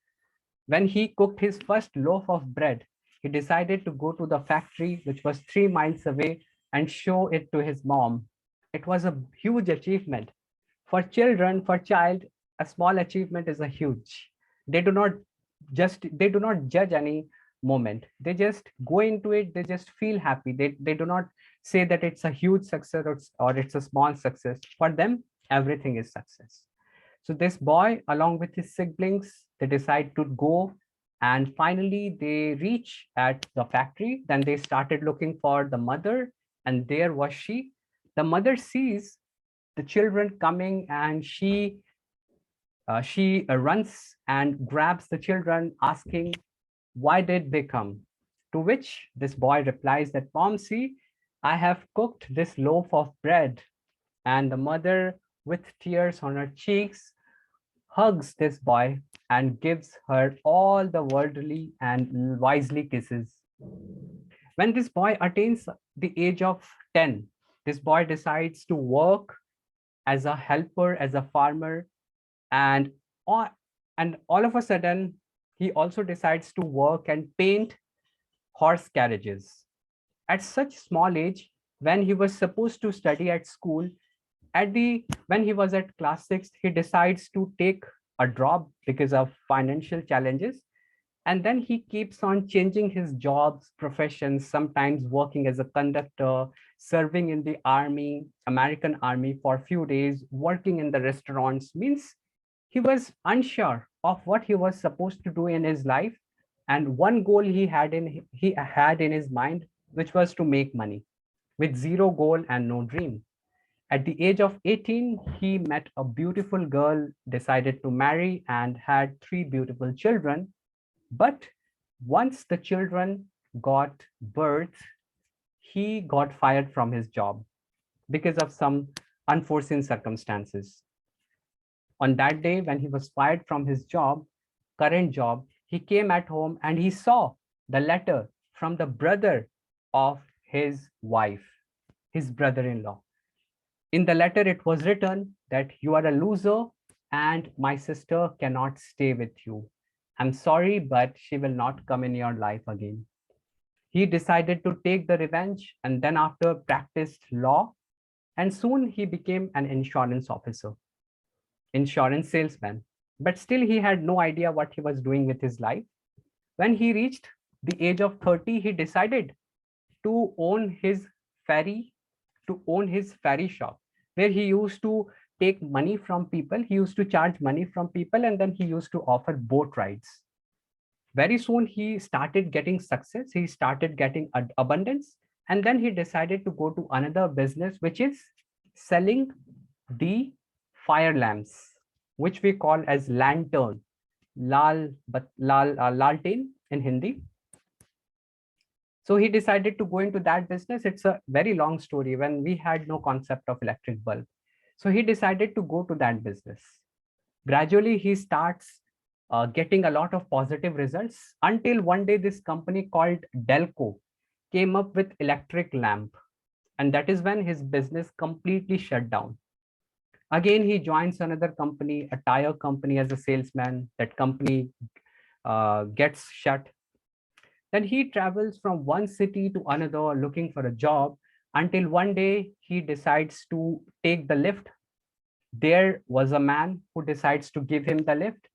[SPEAKER 2] when he cooked his first loaf of bread. He decided to go to the factory, which was 3 miles away, and show it to his mom. It was a huge achievement. For children, for child, a small achievement is a huge. They do not they do not judge any moment. They just go into it, they just feel happy. They do not say that it's a huge success or it's a small success. For them, everything is success. So this boy, along with his siblings, they decide to go, and finally they reach at the factory. Then they started looking for the mother, and there was she. The mother sees the children coming, and she runs and grabs the children, asking, "Why did they come?" To which this boy replies that, "Mom, see, I have cooked this loaf of bread." And the mother, with tears on her cheeks, hugs this boy and gives her all the worldly and wisely kisses. When this boy attains the age of 10, this boy decides to work as a helper, as a farmer, and all, and all of a sudden, he also decides to work and paint horse carriages. At such small age, when he was supposed to study at school, when he was at class 6, he decides to take a drop because of financial challenges, and then he keeps on changing his jobs, professions, sometimes working as a conductor, serving in the army, American army for a few days, working in the restaurants. Means he was unsure of what he was supposed to do in his life, and one goal he had in his mind, which was to make money, with zero goal and no dream. At the age of 18, he met a beautiful girl, decided to marry, and had 3 beautiful children. But once the children got birth, he got fired from his job because of some unforeseen circumstances. On that day, when he was fired from his current job, he came at home and he saw the letter from the brother of his wife, his brother in law. In the letter, it was written that you are a loser and my sister cannot stay with you. I'm sorry, but she will not come in your life again. He decided to take the revenge and then after practiced law, and soon he became an insurance officer, insurance salesman. But still he had no idea what he was doing with his life. When he reached the age of 30, he decided to own his ferry, to own his ferry shop, where he used to take money from people. He used to charge money from people, and then he used to offer boat rides. Very soon, he started getting success. He started getting abundance. And then he decided to go to another business, which is selling the fire lamps, which we call as lantern, lalteen in Hindi. So he decided to go into that business. It's a very long story when we had no concept of electric bulb. So he decided to go to that business. Gradually, he starts getting a lot of positive results until one day this company called Delco came up with electric lamp. And that is when his business completely shut down. Again, he joins another company, a tire company, as a salesman. That company gets shut. Then he travels from one city to another looking for a job until one day he decides to take the lift There was a man who decides to give him the lift.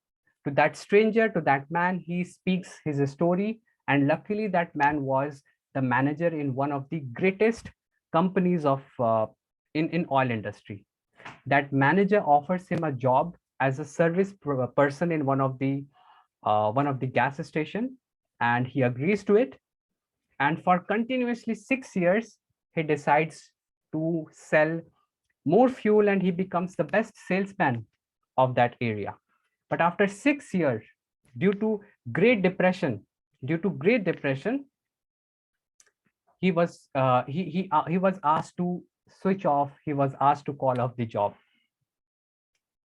[SPEAKER 2] To that stranger, to that man, he speaks his story. And luckily, that man was the manager in one of the greatest companies of in oil industry. That manager offers him a job as a service person in one of the gas station, and he agrees to it. And for continuously 6 years, he decides to sell more fuel, and he becomes the best salesman of that area. But after 6 years, due to Great Depression, due to Great Depression, he was asked to switch off. He was asked to call off the job.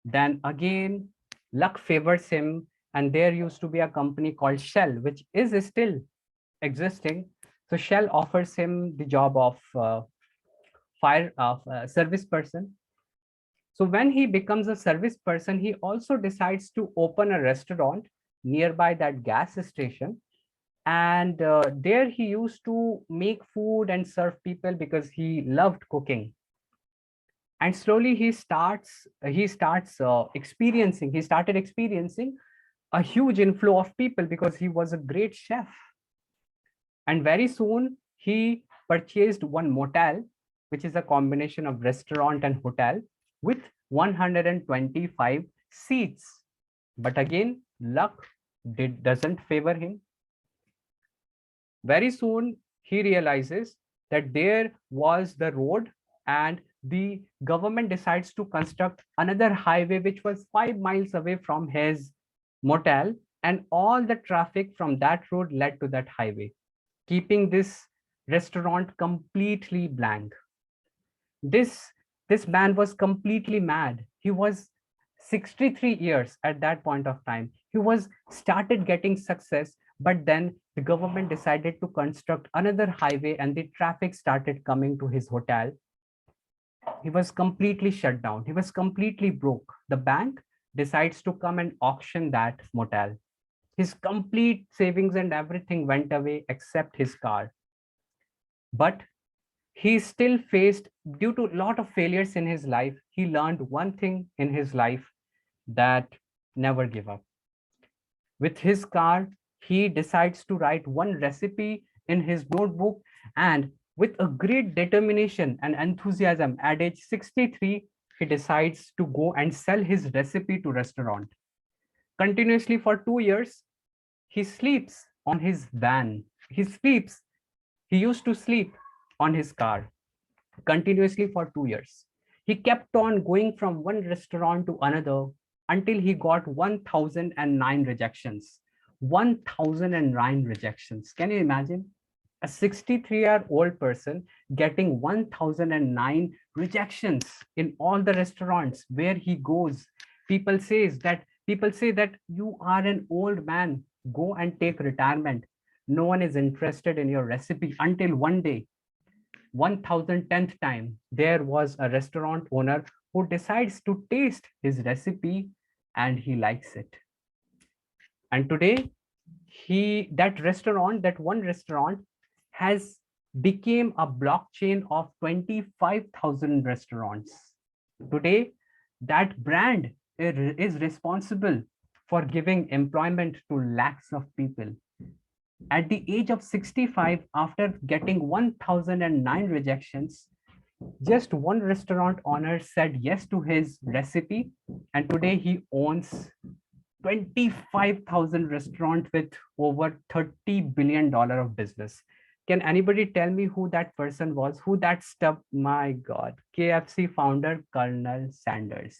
[SPEAKER 2] Then again, luck favors him, and there used to be a company called Shell, which is still existing. So Shell offers him the job of fire of service person. So when he becomes a service person, he also decides to open a restaurant nearby that gas station. And there he used to make food and serve people because he loved cooking. And slowly he started experiencing a huge inflow of people because he was a great chef. And very soon he purchased one motel, which is a combination of restaurant and hotel, with 125 seats. But again, luck doesn't favor him. Very soon he realizes that there was the road, and the government decides to construct another highway which was 5 miles away from his motel, and all the traffic from that road led to that highway, keeping this restaurant completely blank. This this man was completely mad. He was 63 years at that point of time. He was started getting success, but then the government decided to construct another highway, and the traffic started coming to his hotel. He was completely shut down. He was completely broke. The bank decides to come and auction that motel. His complete savings and everything went away except his car. But he still faced, due to a lot of failures in his life, he learned one thing in his life, that never give up. With his car, he decides to write one recipe in his notebook, and with a great determination and enthusiasm at age 63, he decides to go and sell his recipe to restaurant. Continuously for 2 years, he sleeps on his van. He used to sleep on his car continuously for 2 years. He kept on going from one restaurant to another until he got 1009 rejections. 1009 rejections. Can you imagine? A 63-year-old person getting 1009 rejections in all the restaurants where he goes. People say that you are an old man. Go and take retirement. No one is interested in your recipe, until one day, 1010th time, there was a restaurant owner who decides to taste his recipe, and he likes it. And today, that one restaurant has became a blockchain of 25,000 restaurants. Today, that brand is responsible for giving employment to lakhs of people. At the age of 65, after getting 1009 rejections, just one restaurant owner said yes to his recipe, and today he owns 25,000 restaurants with over $30 billion of business. Can anybody tell me who that person was? Who that stuff? My God, KFC founder, Colonel Sanders.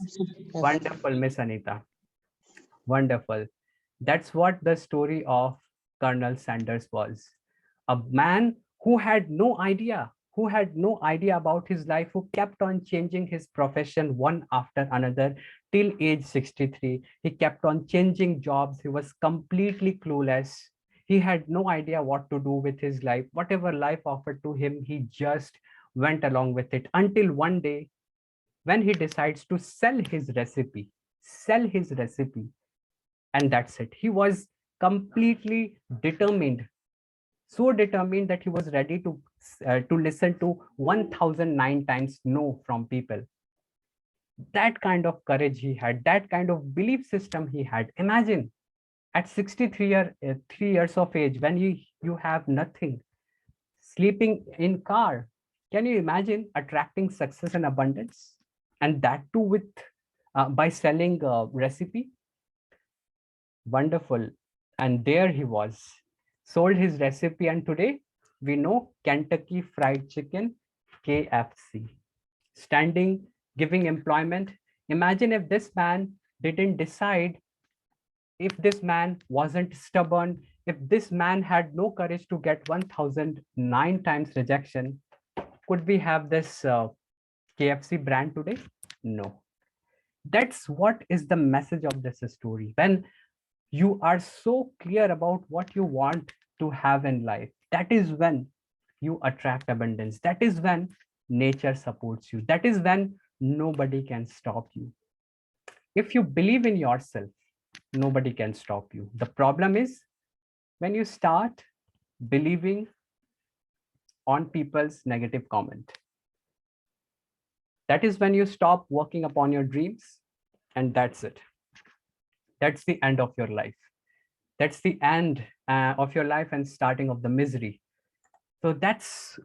[SPEAKER 2] Wonderful, Miss Anita. Wonderful. That's what the story of Colonel Sanders was. A man who had no idea about his life, who kept on changing his profession one after another till age 63. He kept on changing jobs. He was completely clueless. He had no idea what to do with his life. Whatever life offered to him, he just went along with it, until one day when he decides to sell his recipe, and that's it. He was completely determined, so determined that he was ready to listen to 1009 times no from people. That kind of courage he had, that kind of belief system he had. Imagine at 3 years of age, when you have nothing, sleeping in car. Can you imagine attracting success and abundance, and that too with by selling a recipe? Wonderful. And there he was, sold his recipe, and today we know Kentucky Fried Chicken, KFC, standing, giving employment. Imagine if this man didn't decide, if this man wasn't stubborn, if this man had no courage to get 1009 times rejection, could we have this KFC brand today? No. That's what is the message of this story. When you are so clear about what you want to have in life, that is when you attract abundance. That is when nature supports you. That is when nobody can stop you. If you believe in yourself, nobody can stop you. The problem is when you start believing on people's negative comment. That is when you stop working upon your dreams, and that's it. That's the end of your life. That's the end of your life and starting of the misery. So that's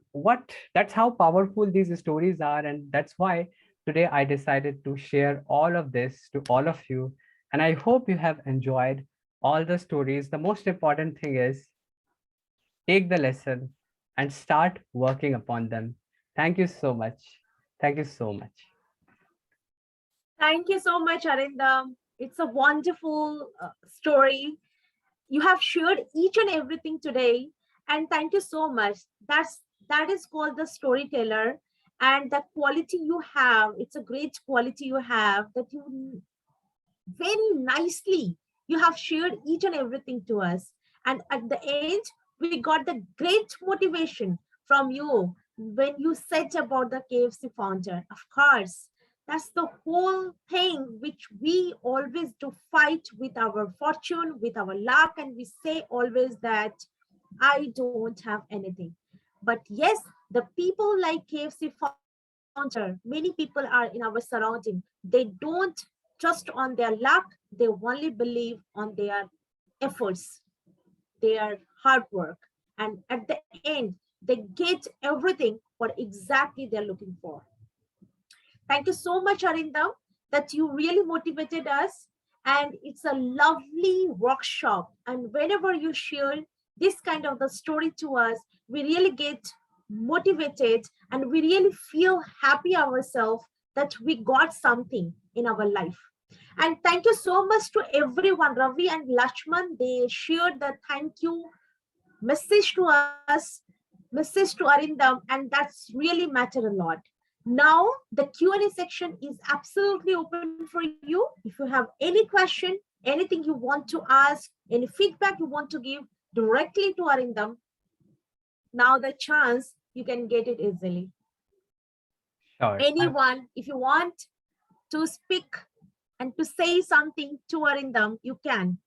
[SPEAKER 2] how powerful these stories are, and that's why today I decided to share all of this to all of you. And I hope you have enjoyed all the stories. The most important thing is take the lesson and start working upon them. Thank you so much. Thank you so much.
[SPEAKER 1] Thank you so much, Arindam. It's a wonderful story. You have shared each and everything today, and thank you so much. That is called the storyteller, and the quality you have. It's a great quality you have, that you very nicely you have shared each and everything to us, and at the end we got the great motivation from you when you said about the KFC founder. Of course, that's the whole thing which we always do, fight with our fortune, with our luck, and we say always that I don't have anything. But yes, the people like KFC founder, many people are in our surrounding. They don't trust on their luck, they only believe on their efforts, their hard work. And at the end, they get everything what exactly they're looking for. Thank you so much, Arindam, that you really motivated us. And it's a lovely workshop. And whenever you share this kind of the story to us, we really get motivated and we really feel happy ourselves that we got something in our life. And thank you so much to everyone. Ravi and Lakshman, they shared the thank you message to us, message to Arindam, and that's really matter a lot. Now the Q&A section is absolutely open for you. If you have any question, anything you want to ask, any feedback you want to give directly to Arindam, now the chance you can get it easily.
[SPEAKER 2] Sure.
[SPEAKER 1] Anyone, if you want to speak and to say something to Arindam, you can.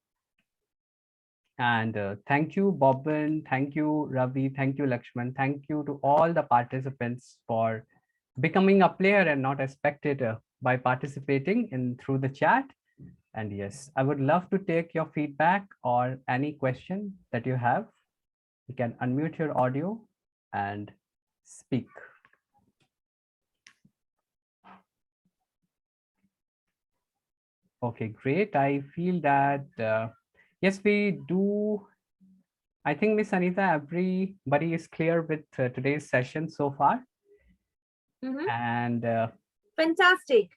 [SPEAKER 2] And thank you, Bobbin. Thank you, Ravi. Thank you, Lakshman. Thank you to all the participants for becoming a player and not a spectator by participating in through the chat. And yes, I would love to take your feedback or any question that you have. You can unmute your audio and speak. Okay, great. I feel that yes, we do. I think, Miss Anita, everybody is clear with today's session so far. And
[SPEAKER 1] fantastic.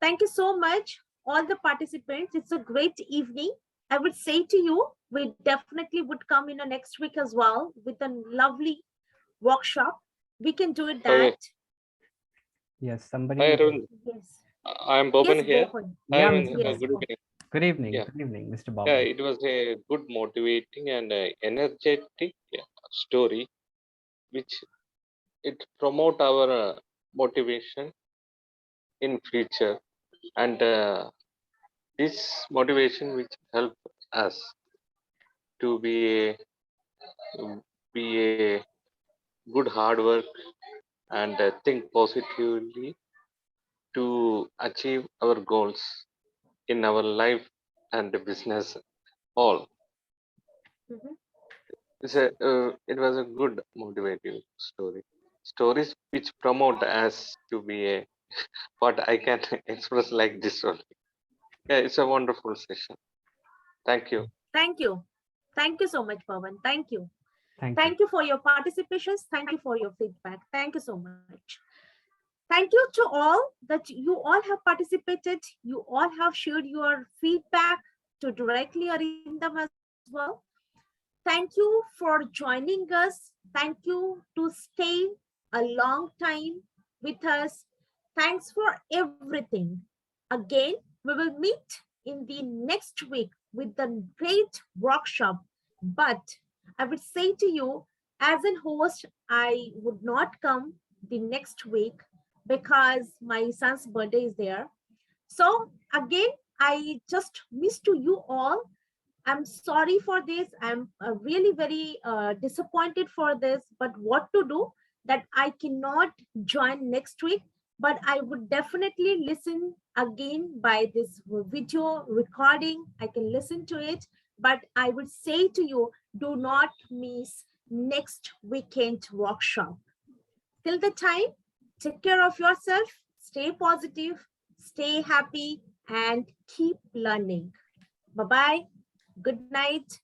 [SPEAKER 1] Thank you so much, all the participants. It's a great evening. I would say to you, we definitely would come in the next week as well with a lovely workshop. We can do it that.
[SPEAKER 2] Yes, somebody.
[SPEAKER 4] Hi, Arun.
[SPEAKER 1] Yes.
[SPEAKER 4] I'm Boban
[SPEAKER 1] Yes,
[SPEAKER 4] here.
[SPEAKER 1] Boban.
[SPEAKER 4] Hi,
[SPEAKER 2] Yeah,
[SPEAKER 4] Arun.
[SPEAKER 2] Mr.
[SPEAKER 1] Yes,
[SPEAKER 4] Good
[SPEAKER 1] Boban.
[SPEAKER 4] evening.
[SPEAKER 2] Good evening.
[SPEAKER 4] Yeah.
[SPEAKER 2] Good evening, Mr.
[SPEAKER 4] Yeah,
[SPEAKER 2] Bobbin.
[SPEAKER 4] it was a good motivating and energetic story, which it promote our motivation in future, and this motivation which help us to be a good hard work and think positively to achieve our goals in our life and business all.
[SPEAKER 1] Mhm.
[SPEAKER 4] It was a good motivating story. Stories which promote us to be a what I can express like this only. Yeah, it's a wonderful session. Thank you.
[SPEAKER 1] Thank you. Thank you so much, Pawan. Thank you.
[SPEAKER 2] Thank you.
[SPEAKER 1] Thank you for your participations. Thank you for your feedback. Thank you so much. Thank you to all that you all have participated. You all have shared your feedback to directly Arindam as well. Thank you for joining us. Thank you to stay a long time with us. Thanks for everything. Again, we will meet in the next week with the great workshop. But I would say to you, as a host, I would not come the next week because my son's birthday is there. So again, I just miss to you all. I'm sorry for this. I'm really very disappointed for this. But what to do? That I cannot join next week. But I would definitely listen again by this video recording. I can listen to it. But I would say to you, do not miss next weekend workshop. Till the time, take care of yourself, stay positive, stay happy, and keep learning. Bye bye. Good night.